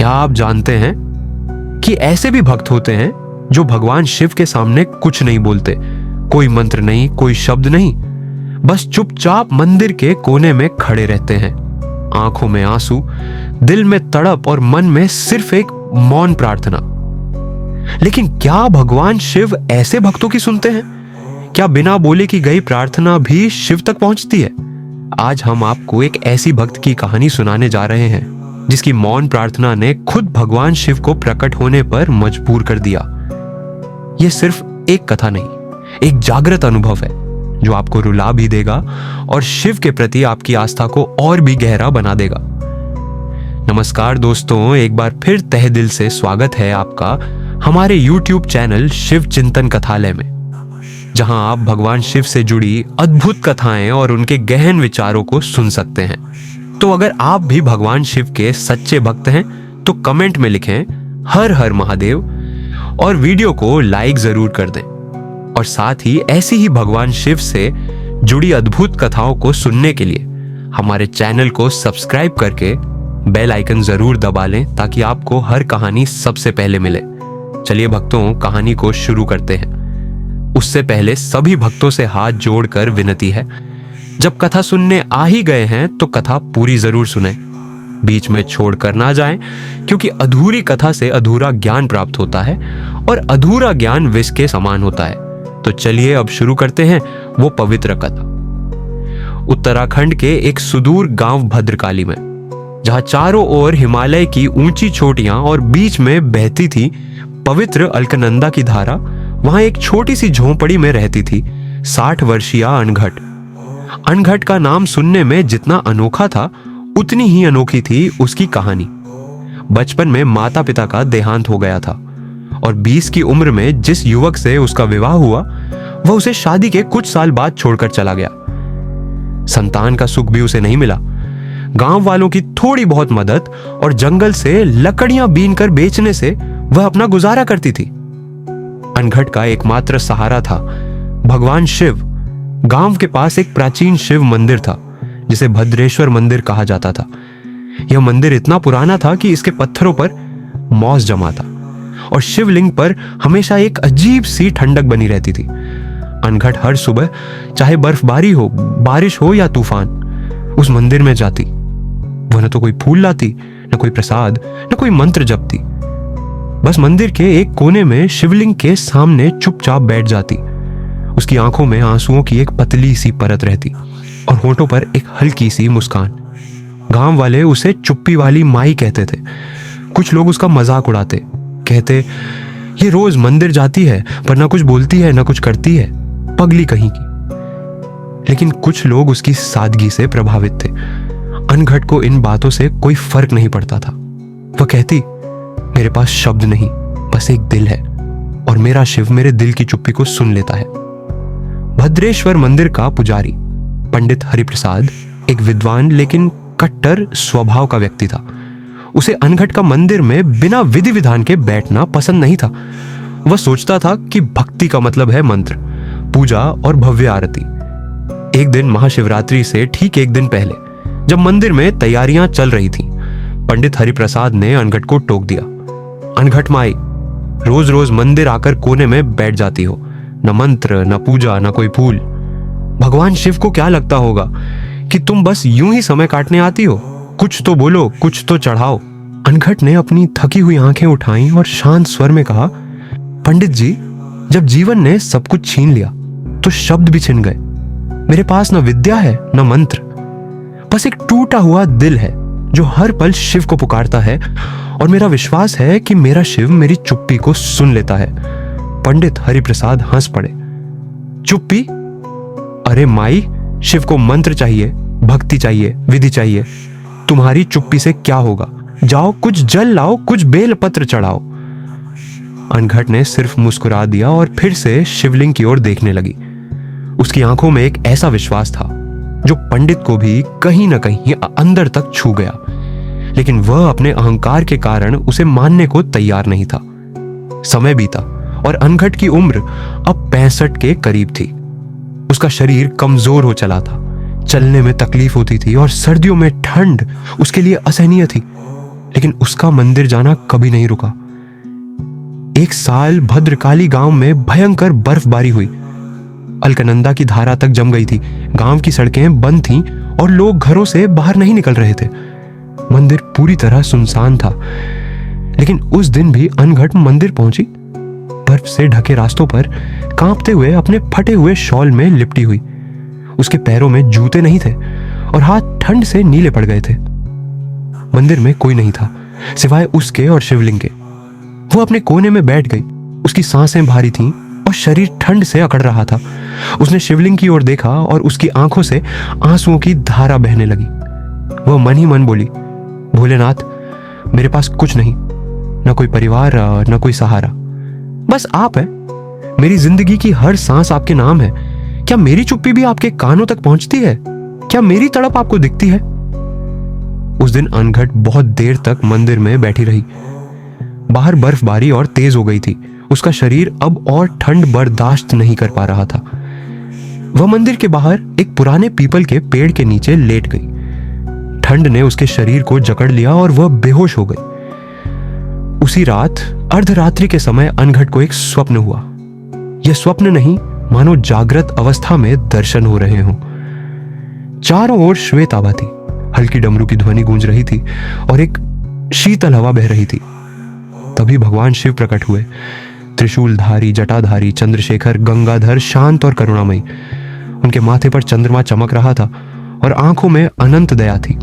क्या आप जानते हैं कि ऐसे भी भक्त होते हैं जो भगवान शिव के सामने कुछ नहीं बोलते, कोई मंत्र नहीं, कोई शब्द नहीं, बस चुपचाप मंदिर के कोने में खड़े रहते हैं, आंखों में आंसू, दिल में तड़प और मन में सिर्फ एक मौन प्रार्थना। लेकिन क्या भगवान शिव ऐसे भक्तों की सुनते हैं? क्या बिना बोले की गई प्रार्थना भी शिव तक पहुंचती है? आज हम आपको एक ऐसी भक्त की कहानी सुनाने जा रहे हैं जिसकी मौन प्रार्थना ने खुद भगवान शिव को प्रकट होने पर मजबूर कर दिया। यह सिर्फ एक कथा नहीं, एक जागृत अनुभव है जो आपको रुला भी देगा और शिव के प्रति आपकी आस्था को और भी गहरा बना देगा। नमस्कार दोस्तों, एक बार फिर तहे दिल से स्वागत है आपका हमारे YouTube चैनल शिव चिंतन कथालय में, जहां आप भगवान शिव से जुड़ी अद्भुत कथाएं और उनके गहन विचारों को सुन सकते हैं। तो अगर आप भी भगवान शिव के सच्चे भक्त हैं तो कमेंट में लिखें हर हर महादेव और वीडियो को लाइक जरूर कर दें। और साथ ही ऐसी ही भगवान शिव से जुड़ी अद्भुत कथाओं को सुनने के लिए हमारे चैनल को सब्सक्राइब करके बेल आइकन जरूर दबा लें ताकि आपको हर कहानी सबसे पहले मिले। चलिए भक्तों, कहानी को शुरू करते हैं। उससे पहले सभी भक्तों से हाथ जोड़कर विनती है, जब कथा सुनने आ ही गए हैं तो कथा पूरी जरूर सुने, बीच में छोड़कर ना जाएं, क्योंकि अधूरी कथा से अधूरा ज्ञान प्राप्त होता है और अधूरा ज्ञान विष के समान होता है। तो चलिए अब शुरू करते हैं वो पवित्र कथा। उत्तराखंड के एक सुदूर गांव भद्रकाली में, जहां चारों ओर हिमालय की ऊंची चोटियां और बीच में बहती थी पवित्र अलकनंदा की धारा, वहां एक छोटी सी झोंपड़ी में रहती थी 60 वर्षीय अनघट। अनघट का नाम सुनने में जितना अनोखा था उतनी ही अनोखी थी उसकी कहानी। बचपन में माता पिता का देहांत हो गया था और 20 की उम्र में जिस युवक से उसका विवाह हुआ वह उसे शादी के कुछ साल बाद छोड़कर चला गया। संतान का सुख भी उसे नहीं मिला। गांव वालों की थोड़ी बहुत मदद और जंगल से लकड़ियां बीनकर बेचने से वह अपना गुजारा करती थी। अनघट का एकमात्र सहारा था भगवान शिव। गांव के पास एक प्राचीन शिव मंदिर था जिसे भद्रेश्वर मंदिर कहा जाता था। यह मंदिर इतना पुराना था कि इसके पत्थरों पर मॉस जमा था और शिवलिंग पर हमेशा एक अजीब सी ठंडक बनी रहती थी। अनघट हर सुबह, चाहे बर्फबारी हो, बारिश हो या तूफान, उस मंदिर में जाती। वह न तो कोई फूल लाती, न कोई प्रसाद, न कोई मंत्र जपती। बस मंदिर के एक कोने में शिवलिंग के सामने चुपचाप बैठ जाती। उसकी आंखों में आंसुओं की एक पतली सी परत रहती और होठों पर एक हल्की सी मुस्कान। गांव वाले उसे चुप्पी वाली माई कहते थे। कुछ लोग उसका मजाक उड़ाते, कहते ये रोज मंदिर जाती है पर ना कुछ बोलती है ना कुछ करती है, पगली कहीं की। लेकिन कुछ लोग उसकी सादगी से प्रभावित थे। अनघट को इन बातों से कोई फर्क नहीं पड़ता था। वह कहती, मेरे पास शब्द नहीं, बस एक दिल है और मेरा शिव मेरे दिल की चुप्पी को सुन लेता है। भद्रेश्वर मंदिर का पुजारी पंडित हरिप्रसाद एक विद्वान लेकिन कट्टर स्वभाव का व्यक्ति था। उसे अनघट का मंदिर में बिना विधि विधान के बैठना पसंद नहीं था। वह सोचता था कि भक्ति का मतलब है मंत्र, पूजा और भव्य आरती। एक दिन महाशिवरात्रि से ठीक एक दिन पहले, जब मंदिर में तैयारियां चल रही थीं, पंडित हरिप्रसाद ने अनघट को टोक दिया। अनघट माई, रोज रोज मंदिर आकर कोने में बैठ जाती हो, न मंत्र, न पूजा, न कोई फूल। भगवान शिव को क्या लगता होगा कि तुम बस यूं ही समय काटने आती हो? कुछ तो बोलो, कुछ तो चढ़ाओ। अनघट ने अपनी थकी हुई आंखें उठाई और शांत स्वर में कहा, पंडित जी, जब जीवन ने सब कुछ छीन लिया तो शब्द भी छिन गए। मेरे पास न विद्या है न मंत्र, बस एक टूटा हुआ दिल है जो हर पल शिव को पुकारता है और मेरा विश्वास है कि मेरा शिव मेरी चुप्पी को सुन लेता है। पंडित हरिप्रसाद हंस पड़े। चुप्पी? अरे माई, शिव को मंत्र चाहिए, भक्ति चाहिए, विधि चाहिए। तुम्हारी चुप्पी से क्या होगा? जाओ कुछ जल लाओ, कुछ बेल पत्र चढ़ाओ। अनघट ने सिर्फ मुस्कुरा दिया और फिर से शिवलिंग की ओर देखने लगी। उसकी आंखों में एक ऐसा विश्वास था जो पंडित को भी कहीं ना कहीं अंदर तक छू गया, लेकिन वह अपने अहंकार के कारण उसे मानने को तैयार नहीं था। समय बीता और अनघट की उम्र अब 65 के करीब थी। उसका शरीर कमजोर हो चला था, चलने में तकलीफ होती थी और सर्दियों में ठंड उसके लिए असहनीय थी। लेकिन उसका मंदिर जाना कभी नहीं रुका। एक साल भद्रकाली गांव में भयंकर बर्फबारी हुई। अलकनंदा की धारा तक जम गई थी। गांव की सड़कें बंद थीं और लोग घरों से बाहर नहीं निकल रहे थे। मंदिर पूरी तरह सुनसान था। लेकिन उस दिन भी अनघट मंदिर पहुंची। बर्फ से ढके रास्तों पर कांपते हुए अपने फटे हुए शॉल में लिपटी हुई। उसके पैरों में जूते नहीं थे और हाथ ठंड से नीले पड़ गए थे। मंदिर में कोई नहीं था सिवाय उसके और शिवलिंग के। वो अपने कोने में बैठ गई। उसकी सांसें भारी थीं और शरीर ठंड से अकड़ रहा था। उसने शिवलिंग की ओर देखा और उसकी आंखों से आंसुओं की धारा बहने लगी। वह मन ही मन बोली, भोलेनाथ, मेरे पास कुछ नहीं, न कोई परिवार, न कोई सहारा, बस आप है। मेरी जिंदगी की हर सांस आपके नाम है। क्या मेरी चुप्पी भी आपके कानों तक पहुंचती है? क्या मेरी तड़प आपको दिखती है? उस दिन अनघट बहुत देर तक मंदिर में बैठी रही। बाहर बर्फबारी और तेज हो गई थी। उसका शरीर अब और ठंड बर्दाश्त नहीं कर पा रहा था। वह मंदिर के बाहर एक पुराने पीपल के पेड़ के नीचे लेट गई। ठंड ने उसके शरीर को जकड़ लिया और वह बेहोश हो गई। उसी रात अर्धरात्रि के समय अनघट को एक स्वप्न हुआ। यह स्वप्न नहीं, मानो जागृत अवस्था में दर्शन हो रहे हों। चारों ओर श्वेत आभा थी। हल्की डमरू की ध्वनि गूंज रही थी और एक शीतल हवा बह रही थी। तभी भगवान शिव प्रकट हुए। त्रिशूलधारी, जटाधारी, चंद्रशेखर, गंगाधर, शांत और करुणामयी। उनके माथे पर चंद्रमा चमक रहा था और आंखों में अनंत दया थी।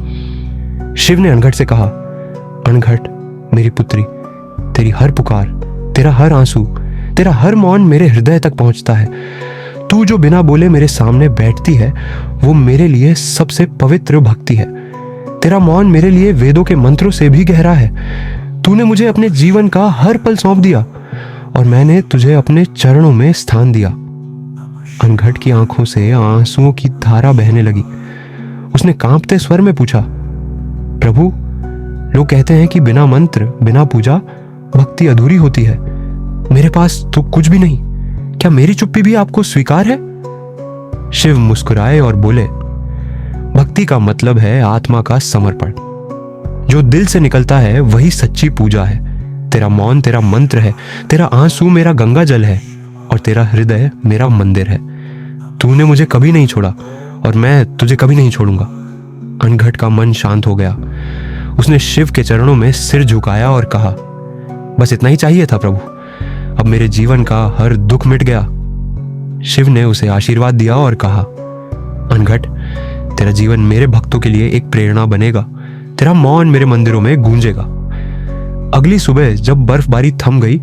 शिव ने अनघट से कहा, अनघट मेरी पुत्री, तेरी हर पुकार, तेरा हर आंसू, तेरा हर मौन मेरे हृदय तक पहुंचता है। तू जो बिना बोले मेरे सामने बैठती है, वो मेरे लिए सबसे पवित्र भक्ति है। तेरा मौन मेरे लिए वेदों के मंत्रों से भी गहरा है। तूने मुझे अपने जीवन का हर पल सौंप दिया और मैंने तुझे अपने चरणों में स्थान दिया। अनघट की आंखों से आंसुओं की धारा बहने लगी। उसने कांपते स्वर में पूछा, प्रभु, लोग कहते हैं कि बिना मंत्र, बिना पूजा भक्ति अधूरी होती है। मेरे पास तो कुछ भी नहीं। क्या मेरी चुप्पी भी आपको स्वीकार है? शिव मुस्कुराए और बोले, भक्ति का मतलब है आत्मा का समर्पण। जो दिल से निकलता है वही सच्ची पूजा है। तेरा मौन तेरा मंत्र है, तेरा आंसू मेरा गंगा जल है और तेरा हृदय मेरा मंदिर है। तूने मुझे कभी नहीं छोड़ा और मैं तुझे कभी नहीं छोड़ूंगा। अनघट का मन शांत हो गया। उसने शिव के चरणों में सिर झुकाया और कहा, बस इतना ही चाहिए था प्रभु। अब मेरे जीवन का हर दुख मिट गया। शिव ने उसे आशीर्वाद दिया और कहा, अनघट, तेरा जीवन मेरे भक्तों के लिए एक प्रेरणा बनेगा। तेरा मौन मेरे मंदिरों में गूंजेगा। अगली सुबह जब बर्फबारी थम गई,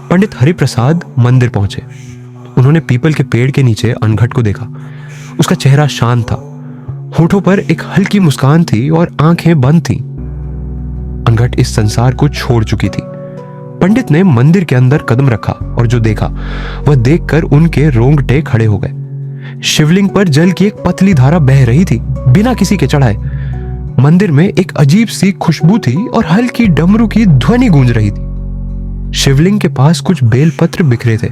पंडित हरिप्रसाद मंदिर पहुंचे। उन्होंने पीपल के पेड़ के नीचे अनघट को देखा। उसका चेहरा शांत था। होठों पर एक हल्की मुस्कान थी और आंखें बंद थीं। अनघट इस संसार को छोड़ चुकी थी। पंडित ने मंदिर के अंदर कदम रखा और जो देखा वह देखकर उनके रोंगटे खड़े हो गए। शिवलिंग पर जल की एक पतली धारा बह रही थी, बिना किसी के चढ़ाए। मंदिर में एक अजीब सी खुशबू थी और हल्की डमरू की ध्वनि गूंज रही थी। शिवलिंग के पास कुछ बेलपत्र बिखरे थे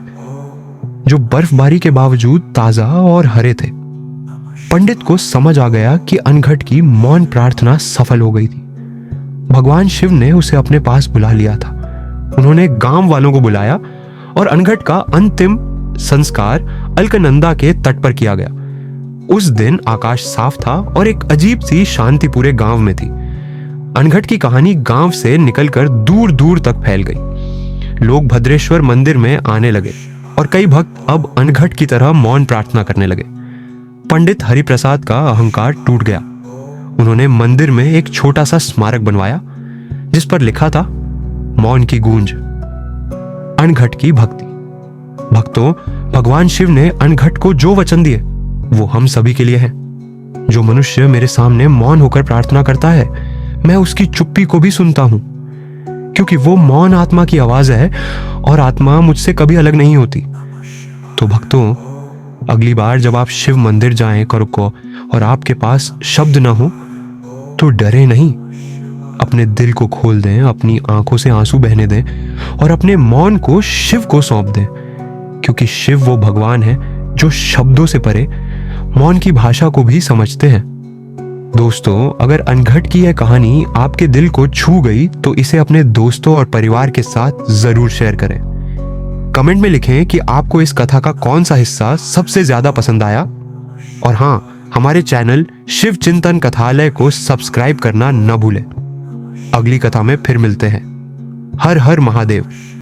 जो बर्फबारी के बावजूद ताजा और हरे थे। पंडित को समझ आ गया कि अनघट की मौन प्रार्थना सफल हो गई थी। भगवान शिव ने उसे अपने पास बुला लिया था। उन्होंने गांव वालों को बुलाया और अनघट का अंतिम संस्कार अलकनंदा के तट पर किया गया। उस दिन आकाश साफ था और एक अजीब सी शांति पूरे गांव में थी। अनघट की कहानी गांव से निकलकर दूर दूर तक फैल गई। लोग भद्रेश्वर मंदिर में आने लगे और कई भक्त अब अनघट की तरह मौन प्रार्थना करने लगे। पंडित हरिप्रसाद का अहंकार टूट गया। उन्होंने मंदिर में एक छोटा सा स्मारक बनवाया जिस पर लिखा था, मौन की गूंज, अनघट की भक्ति। भक्तों, भगवान शिव ने अनघट को जो वचन दिए वो हम सभी के लिए है। जो मनुष्य मेरे सामने मौन होकर प्रार्थना करता है, मैं उसकी चुप्पी को भी सुनता हूं, क्योंकि वो मौन आत्मा की आवाज है और आत्मा मुझसे कभी अलग नहीं होती। तो भक्तों, अगली बार जब आप शिव मंदिर जाएं करो को और आपके पास शब्द ना हो तो डरे नहीं। अपने दिल को खोल दें, अपनी आंखों से आंसू बहने दें और अपने मौन को शिव को सौंप दें, क्योंकि शिव वो भगवान है जो शब्दों से परे मौन की भाषा को भी समझते हैं। दोस्तों, अगर अनघट की यह कहानी आपके दिल को छू गई तो इसे अपने दोस्तों और परिवार के साथ जरूर शेयर करें। कमेंट में लिखें कि आपको इस कथा का कौन सा हिस्सा सबसे ज्यादा पसंद आया। और हाँ, हमारे चैनल शिव चिंतन कथालय को सब्सक्राइब करना न भूलें। अगली कथा में फिर मिलते हैं। हर हर महादेव।